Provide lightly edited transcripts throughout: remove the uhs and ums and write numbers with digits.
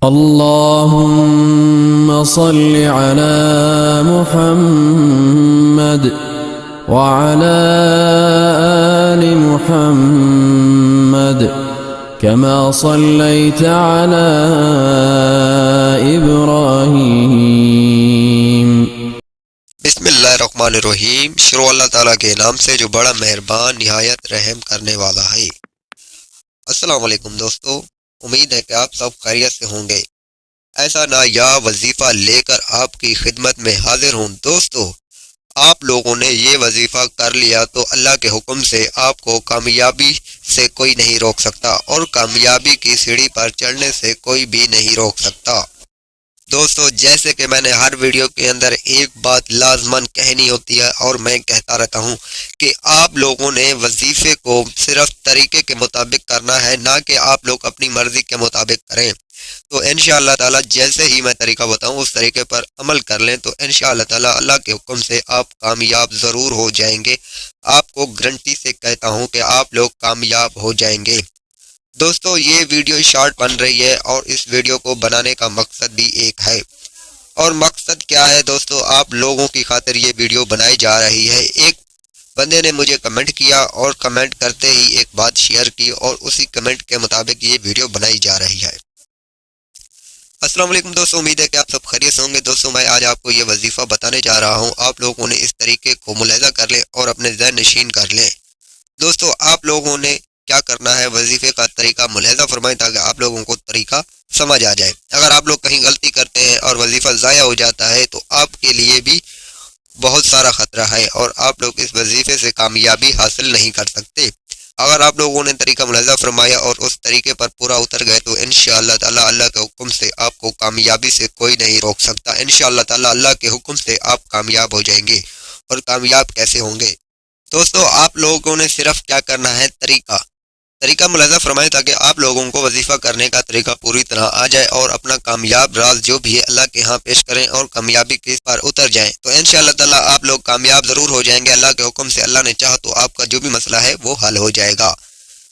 اللهم صل على محمد وعلى آل محمد كما صليت على إبراهيم. بسم اللہ الرحمن الرحیم. شروع اللہ تعالیٰ کے نام سے جو بڑا مہربان نہایت رحم کرنے والا ہے. السلام علیکم دوستو، امید ہے کہ آپ سب خیریت سے ہوں گے. ایسا نایاب وظیفہ لے کر آپ کی خدمت میں حاضر ہوں. دوستو، آپ لوگوں نے یہ وظیفہ کر لیا تو اللہ کے حکم سے آپ کو کامیابی سے کوئی نہیں روک سکتا، اور کامیابی کی سیڑھی پر چڑھنے سے کوئی بھی نہیں روک سکتا. دوستو، جیسے کہ میں نے ہر ویڈیو کے اندر ایک بات لازماً کہنی ہوتی ہے اور میں کہتا رہتا ہوں کہ آپ لوگوں نے وظیفے کو صرف طریقے کے مطابق کرنا ہے، نہ کہ آپ لوگ اپنی مرضی کے مطابق کریں. تو انشاءاللہ تعالی جیسے ہی میں طریقہ بتاؤں اس طریقے پر عمل کر لیں تو انشاءاللہ تعالی اللہ کے حکم سے آپ کامیاب ضرور ہو جائیں گے. آپ کو گارنٹی سے کہتا ہوں کہ آپ لوگ کامیاب ہو جائیں گے. دوستو، یہ ویڈیو شارٹ بن رہی ہے اور اس ویڈیو کو بنانے کا مقصد بھی ایک ہے. اور مقصد کیا ہے دوستو؟ آپ لوگوں کی خاطر یہ ویڈیو بنائی جا رہی ہے. ایک بندے نے مجھے کمنٹ کیا اور کمنٹ کرتے ہی ایک بات شیئر کی اور اسی کمنٹ کے مطابق یہ ویڈیو بنائی جا رہی ہے. السلام علیکم دوستو، امید ہے کہ آپ سب خیریت سے ہوں گے. دوستو، میں آج آپ کو یہ وظیفہ بتانے جا رہا ہوں. آپ لوگوں نے اس طریقے کو ملاحظہ کر لیں اور اپنے ذہن نشین کر لیں. دوستو، آپ لوگوں نے کیا کرنا ہے، وظیفے کا طریقہ ملاحظہ فرمائیں تاکہ آپ لوگوں کو طریقہ سمجھ آ جائے. اگر آپ لوگ کہیں غلطی کرتے ہیں اور وظیفہ ضائع ہو جاتا ہے تو آپ کے لیے بھی بہت سارا خطرہ ہے اور آپ لوگ اس وظیفے سے کامیابی حاصل نہیں کر سکتے. اگر آپ لوگوں نے طریقہ ملاحظہ فرمایا اور اس طریقے پر پورا اتر گئے تو انشاءاللہ تعالی اللہ کے حکم سے آپ کو کامیابی سے کوئی نہیں روک سکتا. انشاءاللہ تعالی اللہ کے حکم سے آپ کامیاب ہو جائیں گے. اور کامیاب کیسے ہوں گے؟ دوستو، آپ لوگوں نے صرف کیا کرنا ہے، طریقہ ملاحظہ فرمائیں تاکہ آپ لوگوں کو وظیفہ کرنے کا طریقہ پوری طرح آ جائے اور اپنا کامیاب راز جو بھی ہے اللہ کے ہاں پیش کریں اور کامیابی کے پر اتر جائیں تو انشاءاللہ تعالی آپ لوگ کامیاب ضرور ہو جائیں گے. اللہ کے حکم سے اللہ نے چاہا تو آپ کا جو بھی مسئلہ ہے وہ حل ہو جائے گا.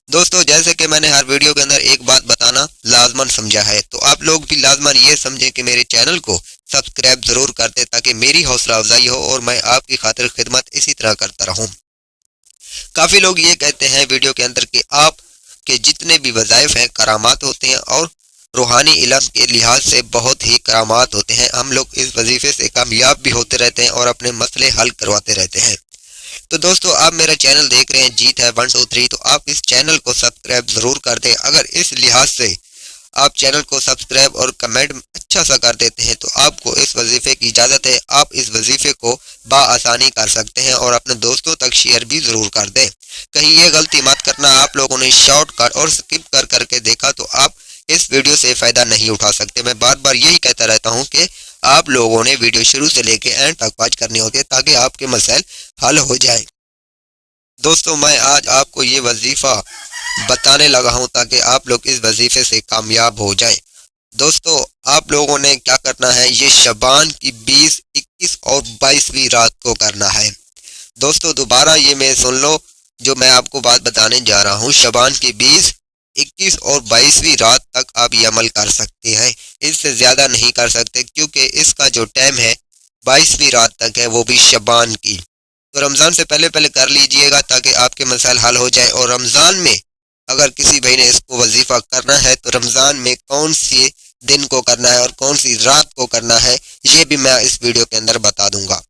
دوستو، جیسے کہ میں نے ہر ویڈیو کے اندر ایک بات بتانا لازماً سمجھا ہے تو آپ لوگ بھی لازماً یہ سمجھیں کہ میرے چینل کو سبسکرائب ضرور کر دیں تاکہ میری حوصلہ افزائی ہو اور میں آپ کی خاطر خدمت اسی طرح کرتا رہوں. کافی لوگ یہ کہتے ہیں ویڈیو کے اندر کہ آپ کے جتنے بھی وظائف ہیں کرامات ہوتے ہیں اور روحانی علم کے لحاظ سے بہت ہی کرامات ہوتے ہیں. ہم لوگ اس وظیفے سے کامیاب بھی ہوتے رہتے ہیں اور اپنے مسئلے حل کرواتے رہتے ہیں. تو دوستو، آپ میرا چینل دیکھ رہے ہیں جیت ہے 123 تو آپ اس چینل کو سبسکرائب ضرور کر دیں. اگر اس لحاظ سے آپ چینل کو سبسکرائب اور کمنٹ اچھا سا کر دیتے ہیں تو آپ کو اس وظیفے کی اجازت ہے. آپ اس وظیفے کو بآسانی کر سکتے ہیں اور اپنے دوستوں تک شیئر بھی ضرور کر دیں. کہیں یہ غلطی مت کرنا، آپ لوگوں نے شارٹ کٹ اور سکپ کر کے دیکھا تو آپ اس ویڈیو سے فائدہ نہیں اٹھا سکتے. میں بار بار یہی کہتا رہتا ہوں کہ آپ لوگوں نے ویڈیو شروع سے لے کے اینڈ تک واچ کرنی ہوتی ہے تاکہ آپ کے مسائل حل ہو جائیں. دوستو، میں آج آپ کو یہ وظیفہ بتانے لگا ہوں تاکہ آپ لوگ اس وظیفے سے کامیاب ہو جائیں. دوستو، آپ لوگوں نے کیا کرنا ہے، یہ شعبان کی 20، 21 اور 22ویں رات کو کرنا ہے. دوستو، دوبارہ یہ میں سن لو جو میں آپ کو بات بتانے جا رہا ہوں. شعبان کی 20، 21 اور 22ویں رات تک آپ یہ عمل کر سکتے ہیں. اس سے زیادہ نہیں کر سکتے کیونکہ اس کا جو ٹائم ہے 22ویں رات تک ہے، وہ بھی شعبان کی. تو رمضان سے پہلے کر لیجئے گا تاکہ آپ کے مسائل حل ہو جائے. اور رمضان میں اگر کسی بھائی نے اس کو وظیفہ کرنا ہے تو رمضان میں کون سی دن کو کرنا ہے اور کون سی رات کو کرنا ہے یہ بھی میں اس ویڈیو کے اندر بتا دوں گا.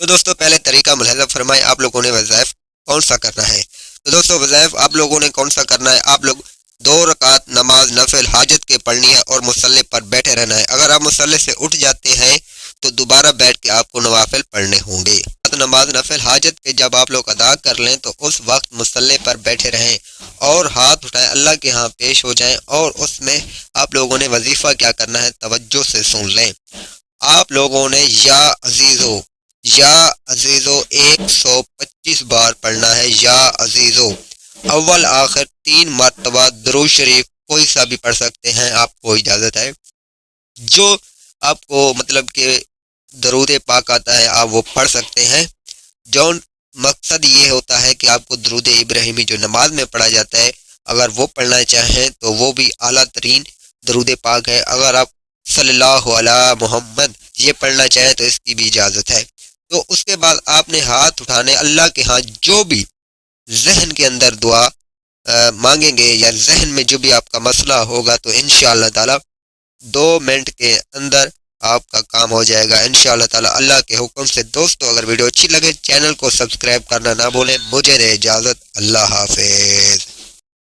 تو دوستو، پہلے طریقہ ملاحظہ فرمائیں آپ لوگوں نے وظائف کون سا کرنا ہے. تو دوستو، وظائف آپ لوگوں نے کون سا کرنا ہے، آپ لوگ 2 رکعت نماز نفل حاجت کے پڑھنی ہے اور مصلی پر بیٹھے رہنا ہے. اگر آپ مصلی سے اٹھ جاتے ہیں تو دوبارہ بیٹھ کے آپ کو نوافل پڑھنے ہوں گے. نماز نفل حاجت کے جب آپ لوگ ادا کر لیں تو اس وقت مصلی پر بیٹھے رہیں اور ہاتھ اٹھائیں، اللہ کے ہاں پیش ہو جائیں. اور اس میں آپ لوگوں نے وظیفہ کیا کرنا ہے توجہ سے سن لیں. آپ لوگوں نے یا عزیزو 125 بار پڑھنا ہے. یا عزیزو اول آخر 3 مرتبہ درود شریف کوئی سا بھی پڑھ سکتے ہیں، آپ کو اجازت ہے. جو آپ کو مطلب کہ درود پاک آتا ہے آپ وہ پڑھ سکتے ہیں. جو مقصد یہ ہوتا ہے کہ آپ کو درود ابراہیمی جو نماز میں پڑھا جاتا ہے اگر وہ پڑھنا چاہیں تو وہ بھی اعلیٰ ترین درود پاک ہے. اگر آپ صلی اللہ علیہ محمد یہ پڑھنا چاہیں تو اس کی بھی اجازت ہے. تو اس کے بعد آپ نے ہاتھ اٹھانے اللہ کے ہاں جو بھی ذہن کے اندر دعا مانگیں گے یا ذہن میں جو بھی آپ کا مسئلہ ہوگا تو انشاءاللہ تعالی 2 منٹ کے اندر آپ کا کام ہو جائے گا انشاءاللہ تعالی اللہ کے حکم سے. دوستو اگر ویڈیو اچھی لگے چینل کو سبسکرائب کرنا نہ بھولیں. مجھے دے اجازت. اللہ حافظ.